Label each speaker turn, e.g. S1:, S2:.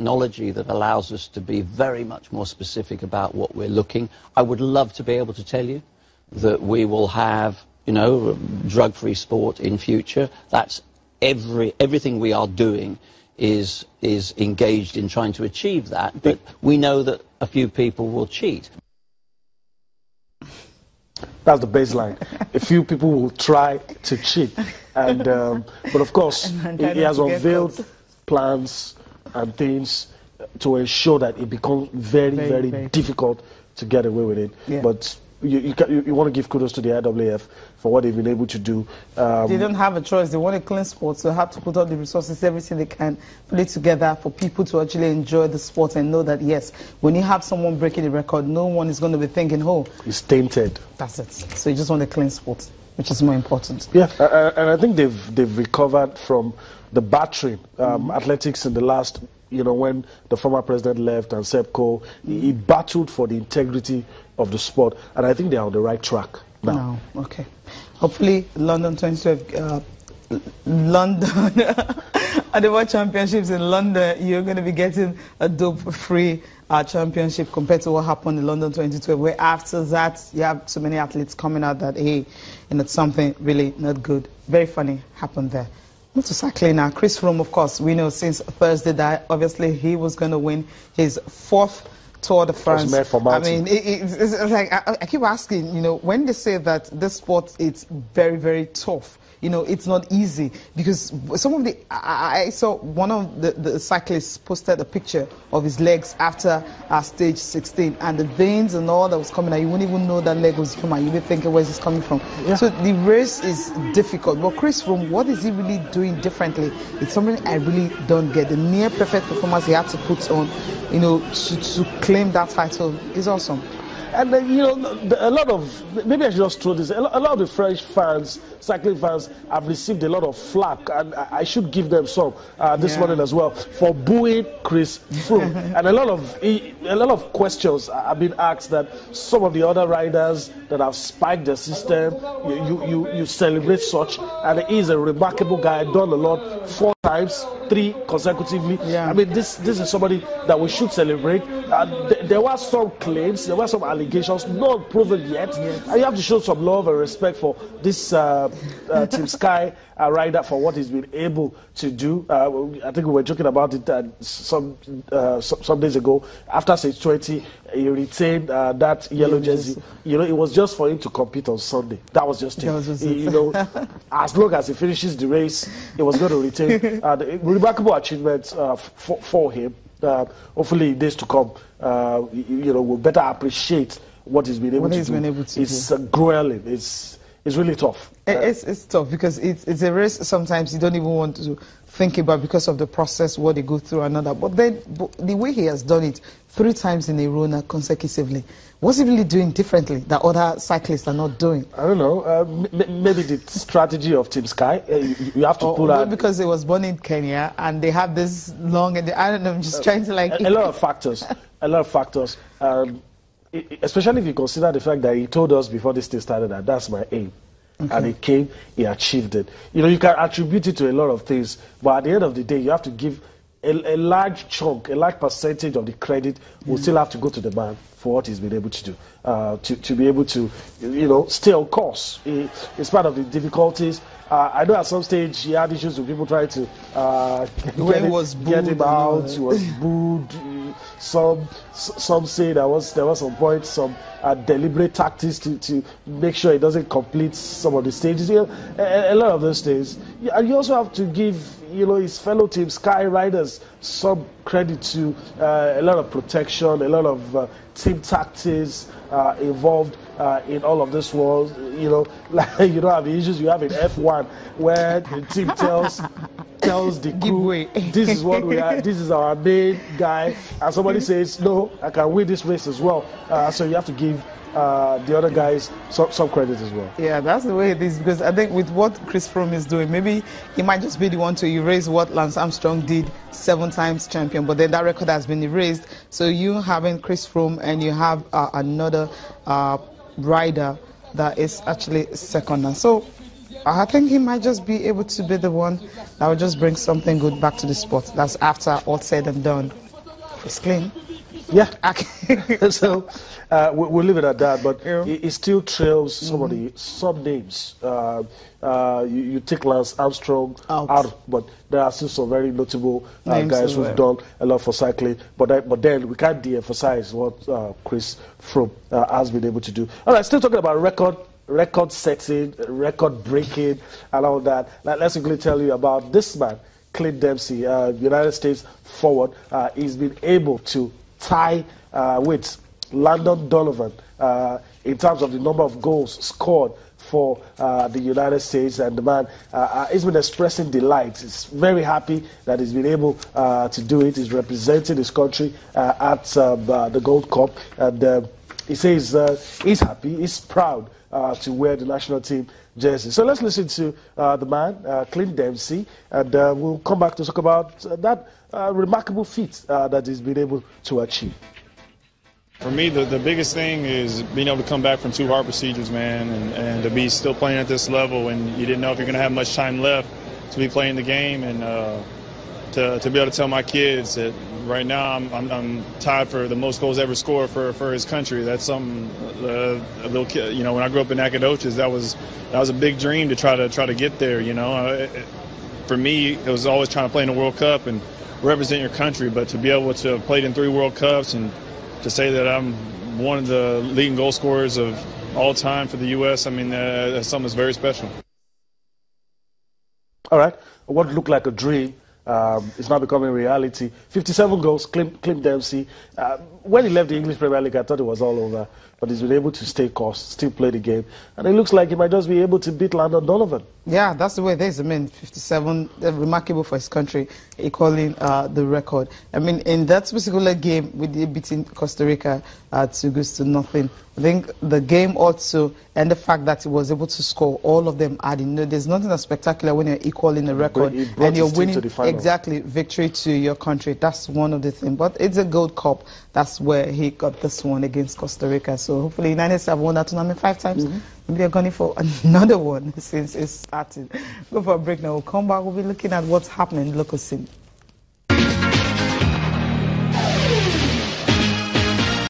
S1: technology that allows us to be very much more specific about what we're looking. I would love to be able to tell you that we will have, you know, drug-free sport in future. That's everything we are doing is engaged in trying to achieve that, but we know that a few people will cheat.
S2: That's the baseline. A few people will try to cheat, and but of course he has unveiled plans and things to ensure that it becomes very difficult to get away with it.
S3: Yeah.
S2: But you want to give kudos to the IAAF for what they've been able to do.
S3: They don't have a choice. They want a clean sport, so they have to put all the resources, everything they can, put it together for people to actually enjoy the sport and know that, yes, when you have someone breaking the record, no one is going to be thinking, oh,
S2: it's tainted.
S3: That's it. So you just want a clean sport, which is more important.
S2: Yeah, and I think they've recovered from the battering athletics in the last, you know, when the former president left and Sepco, he battled for the integrity of the sport, and I think they are on the right track now.
S3: No, okay. Hopefully, London 2012, London, at the World Championships in London, you're going to be getting a dope-free championship compared to what happened in London 2012, where after that, you have so many athletes coming out that, hey, and it's something really not good. Very funny happened there. Not to cycling now. Chris Froome, of course, we know since Thursday that obviously he was going to win his 4th Tour de France. I mean, it's like I keep asking, you know, when they say that this sport is very tough, you know, it's not easy, because some of the I saw one of the cyclists posted a picture of his legs after stage 16, and the veins and all that was coming out, you wouldn't even know that leg was coming out. You would think, where's this coming from? Yeah. So the race is difficult. But Chris Froome, what is he really doing differently? It's something I really don't get. The near perfect performance he had to put on, you know, to claim that title is awesome.
S2: And you know, a lot of, maybe I should just throw this, a lot of the French fans, cycling fans, have received a lot of flack, and I should give them some this morning as well, for booing Chris Froome. And a lot of questions have been asked that some of the other riders that have spiked the system, you celebrate such, and he is a remarkable guy, done a lot, 4 times, 3 consecutively.
S3: Yeah.
S2: I mean, this is somebody that we should celebrate. There were some claims, there were some allegations, not proven yet, and you have to show some love and respect for this Team Sky rider for what he's been able to do. I think we were joking about it some days ago. After stage 20, he retained that yellow jersey. You know, it was just for him to compete on Sunday. That was just it. You know, as long as he finishes the race, he was going to retain the remarkable achievement for him. Hopefully, in days to come, you know, we'll better appreciate what he's been able to do. It's grueling. It's really tough.
S3: It's tough because it's a race sometimes you don't even want to think about because of the process, what they go through and all that. But then the way he has done it 3 times in a row now consecutively, what's he really doing differently that other cyclists are not doing?
S2: I don't know. Maybe the strategy of Team Sky. You have to pull out.
S3: Because it was born in Kenya and they have this long, and I don't know, I'm just trying to like...
S2: A lot of factors. A lot of factors. Especially if you consider the fact that he told us before this thing started that that's my aim. Okay. And he came, he achieved it. You know, you can attribute it to a lot of things, but at the end of the day, you have to give a large chunk, a large percentage of the credit will still have to go to the man for what he's been able to do, to be able to, you know, stay on course. It's part of the difficulties. I know at some stage he had issues with people trying to get him out. He was booed. Some say there was some point, some deliberate tactics to make sure he doesn't complete some of the stages. You know, a lot of those things. And you also have to give, you know, his fellow Team Sky riders some credit to a lot of protection, a lot of team tactics involved in all of this world. You know, like, you don't have the issues you have in F1 where the team tells the crew, this is what we are, this is our main guy, and somebody says, no, I can win this race as well. So you have to give the other guys some credit as well.
S3: Yeah, that's the way it is, because I think with what Chris Froome is doing, maybe he might just be the one to erase what Lance Armstrong did, 7 times champion, but then that record has been erased. So you having Chris Froome and you have another rider that is actually second now. So I think he might just be able to be the one that will just bring something good back to the sport. That's after all said and done. It's clean.
S2: Yeah. So we'll leave it at that. But
S3: Yeah.
S2: it still trails some names. You take Lance Armstrong out, but there are still some very notable guys who've done a lot for cycling. But then we can't de-emphasize what Chris Froome has been able to do. All right, still talking about record setting, record breaking, and all that. Let's quickly tell you about this man, Clint Dempsey, United States forward. He's been able to tie with Landon Donovan in terms of the number of goals scored for the United States, and the man has been expressing delight. He's very happy that he's been able to do it. He's representing his country at the Gold Cup, and he says he's happy, he's proud to wear the national team jersey. So let's listen to the man, Clint Dempsey, and we'll come back to talk about that remarkable feat that he's been able to achieve.
S4: For me, the biggest thing is being able to come back from 2 heart procedures, man, and to be still playing at this level, and you didn't know if you're going to have much time left to be playing the game, and to be able to tell my kids that right now I'm tied for the most goals ever scored for his country. That's something a little kid, you know, when I grew up in Nacogdoches, that was a big dream to try to get there. You know, for me, it was always trying to play in the World Cup and represent your country, but to be able to have played in 3 World Cups and to say that I'm one of the leading goal scorers of all time for the U.S., I mean, that's something that's very special.
S2: All right. What looked like a dream is now becoming reality. 57 goals, Clint Dempsey. When he left the English Premier League, I thought it was all over. But he's been able to stay course, still play the game. And it looks like he might just be able to beat Landon Donovan.
S3: Yeah, that's the way it is. I mean, 57, remarkable for his country, equaling the record. I mean, in that particular game, with the beating Costa Rica 2-0. I think the game also, and the fact that he was able to score all of them adding. There's nothing as spectacular when you're equaling the record and you're winning exactly victory to your country. That's one of the things. But it's a Gold Cup. That's where he got this one against Costa Rica. So hopefully United States have won that tournament 5 times. Maybe they're going for another one since it started. Go for a break now. We'll come back. We'll be looking at what's happening in the local scene.